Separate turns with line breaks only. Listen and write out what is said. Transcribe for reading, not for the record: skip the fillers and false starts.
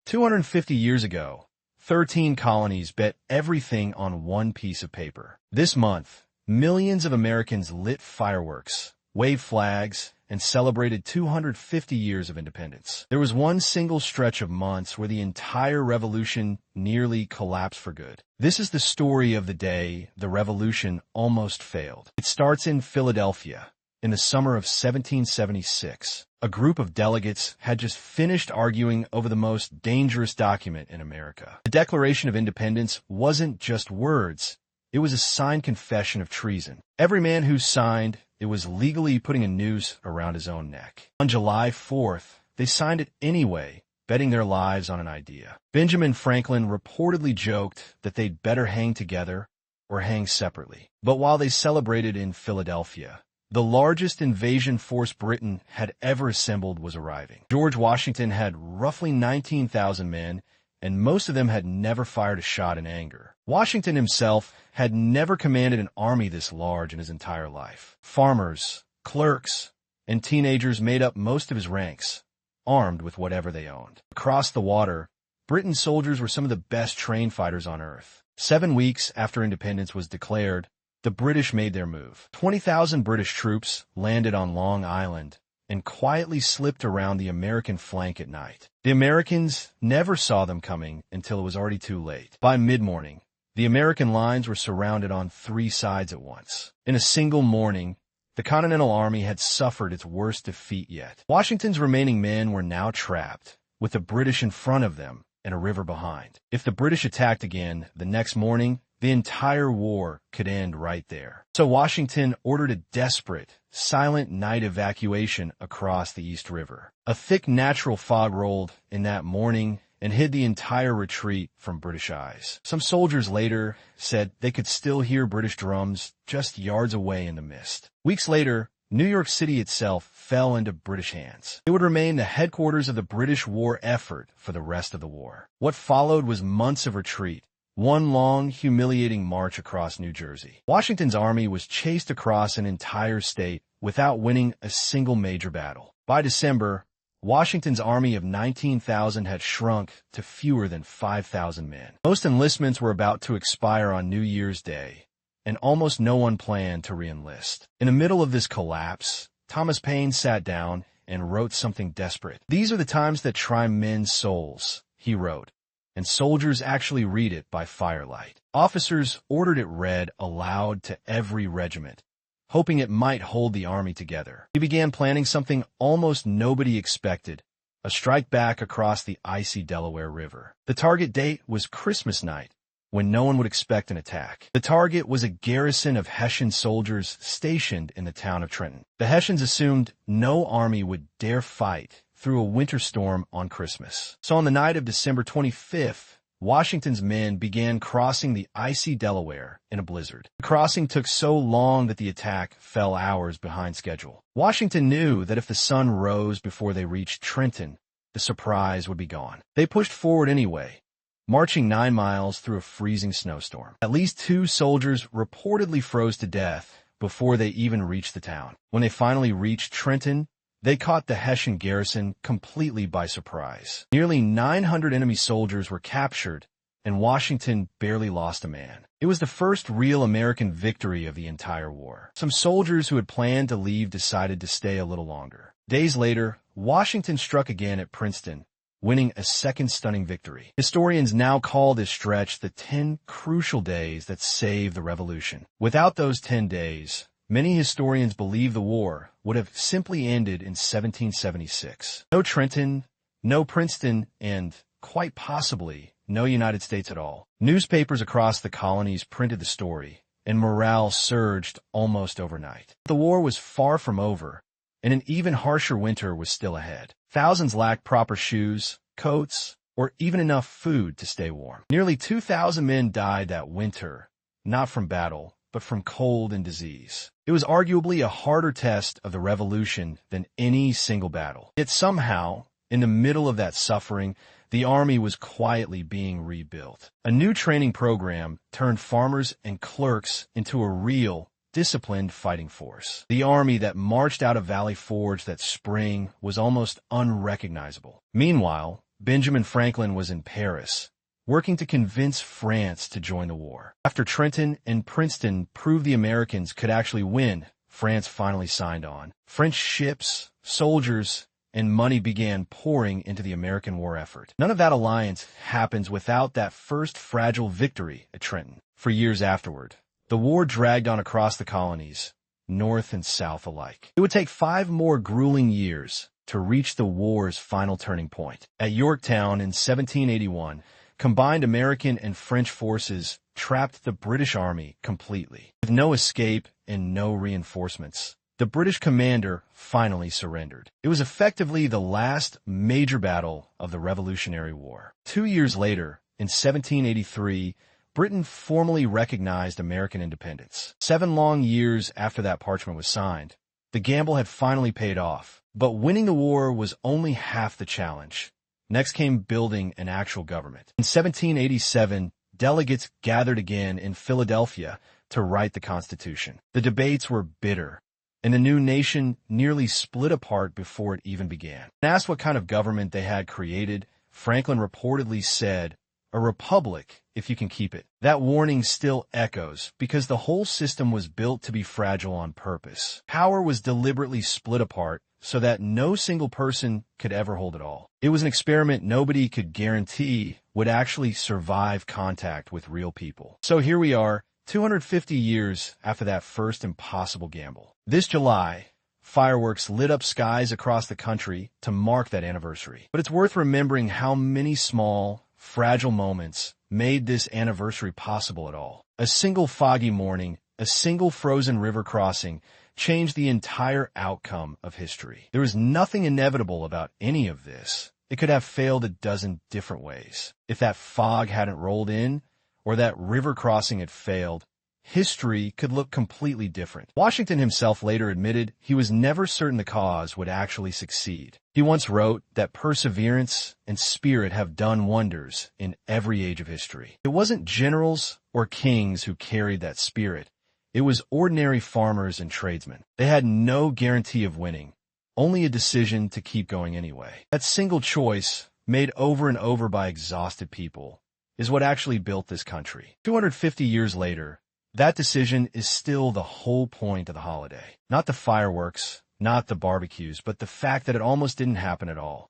250 years ago, 13 colonies bet everything on one piece of paper. This month, millions of Americans lit fireworks, waved flags, and celebrated 250 years of independence. There was one single stretch of months where the entire revolution nearly collapsed for good. This is the story of the day the revolution almost failed. It starts in Philadelphia. In the summer of 1776, a group of delegates had just finished arguing over the most dangerous document in America. The Declaration of Independence wasn't just words. It was a signed confession of treason. Every man who signed it was legally putting a noose around his own neck. On July 4th, they signed it anyway, betting their lives on an idea. Benjamin Franklin reportedly joked that they'd better hang together or hang separately. But while they celebrated in Philadelphia, the largest invasion force Britain had ever assembled was arriving. George Washington had roughly 19,000 men, and most of them had never fired a shot in anger. Washington himself had never commanded an army this large in his entire life. Farmers, clerks, and teenagers made up most of his ranks, armed with whatever they owned. Across the water, Britain's soldiers were some of the best trained fighters on earth. 7 weeks after independence was declared, the British made their move. 20,000 British troops landed on Long Island and quietly slipped around the American flank at night. The Americans never saw them coming until it was already too late. By mid-morning, the American lines were surrounded on 3 sides at once. In a single morning, the Continental Army had suffered its worst defeat yet. Washington's remaining men were now trapped, with the British in front of them and a river behind. If the British attacked again the next morning, the entire war could end right there. So Washington ordered a desperate, silent night evacuation across the East River. A thick natural fog rolled in that morning and hid the entire retreat from British eyes. Some soldiers later said they could still hear British drums just yards away in the mist. Weeks later, New York City itself fell into British hands. It would remain the headquarters of the British war effort for the rest of the war. What followed was months of retreat, one long, humiliating march across New Jersey. Washington's army was chased across an entire state without winning a single major battle. By December, Washington's army of 19,000 had shrunk to fewer than 5,000 men. Most enlistments were about to expire on New Year's Day, and almost no one planned to re-enlist. In the middle of this collapse, Thomas Paine sat down and wrote something desperate. "These are the times that try men's souls," he wrote, and soldiers actually read it by firelight. Officers ordered it read aloud to every regiment, hoping it might hold the army together. He began planning something almost nobody expected, a strike back across the icy Delaware River. The target date was Christmas night, when no one would expect an attack. The target was a garrison of Hessian soldiers stationed in the town of Trenton. The Hessians assumed no army would dare fight through a winter storm on Christmas. So on the night of December 25th, Washington's men began crossing the icy Delaware in a blizzard. The crossing took so long that the attack fell hours behind schedule. Washington knew that if the sun rose before they reached Trenton, the surprise would be gone. They pushed forward anyway, marching 9 miles through a freezing snowstorm. At least 2 soldiers reportedly froze to death before they even reached the town. When they finally reached Trenton, they caught the Hessian garrison completely by surprise. Nearly 900 enemy soldiers were captured, and Washington barely lost a man. It was the first real American victory of the entire war. Some soldiers who had planned to leave decided to stay a little longer. Days later, Washington struck again at Princeton, winning a second stunning victory. Historians now call this stretch the 10 crucial days that saved the Revolution. Without those 10 days, many historians believe the war would have simply ended in 1776. No Trenton, no Princeton, and, quite possibly, no United States at all. Newspapers across the colonies printed the story, and morale surged almost overnight. The war was far from over, and an even harsher winter was still ahead. Thousands lacked proper shoes, coats, or even enough food to stay warm. Nearly 2,000 men died that winter, not from battle, but from cold and disease. It was arguably a harder test of the Revolution than any single battle. Yet somehow, in the middle of that suffering, the army was quietly being rebuilt. A new training program turned farmers and clerks into a real, disciplined fighting force. The army that marched out of Valley Forge that spring was almost unrecognizable. Meanwhile, Benjamin Franklin was in Paris, working to convince France to join the war. After Trenton and Princeton proved the Americans could actually win, France finally signed on. French ships, soldiers, and money began pouring into the American war effort. None of that alliance happens without that first fragile victory at Trenton. For years afterward, the war dragged on across the colonies, North and South alike. It would take 5 more grueling years to reach the war's final turning point. At Yorktown in 1781, combined American and French forces trapped the British Army completely. With no escape and no reinforcements, the British commander finally surrendered. It was effectively the last major battle of the Revolutionary War. 2 years later, in 1783, Britain formally recognized American independence. 7 long years after that parchment was signed, the gamble had finally paid off. But winning the war was only half the challenge. Next came building an actual government. In 1787, delegates gathered again in Philadelphia to write the Constitution. The debates were bitter, and the new nation nearly split apart before it even began. When asked what kind of government they had created, Franklin reportedly said, "A republic, if you can keep it." That warning still echoes because the whole system was built to be fragile on purpose. Power was deliberately split apart so that no single person could ever hold it all. It was an experiment nobody could guarantee would actually survive contact with real people. So here we are, 250 years after that first impossible gamble. This July, fireworks lit up skies across the country to mark that anniversary. But it's worth remembering how many small, fragile moments made this anniversary possible at all. A single foggy morning, a single frozen river crossing, changed the entire outcome of history. There was nothing inevitable about any of this. It could have failed a dozen different ways. If that fog hadn't rolled in, or that river crossing had failed, history could look completely different. Washington himself later admitted he was never certain the cause would actually succeed. He once wrote that perseverance and spirit have done wonders in every age of history. It wasn't generals or kings who carried that spirit. It was ordinary farmers and tradesmen. They had no guarantee of winning, only a decision to keep going anyway. That single choice, made over and over by exhausted people, is what actually built this country. 250 years later, that decision is still the whole point of the holiday. Not the fireworks, not the barbecues, but the fact that it almost didn't happen at all.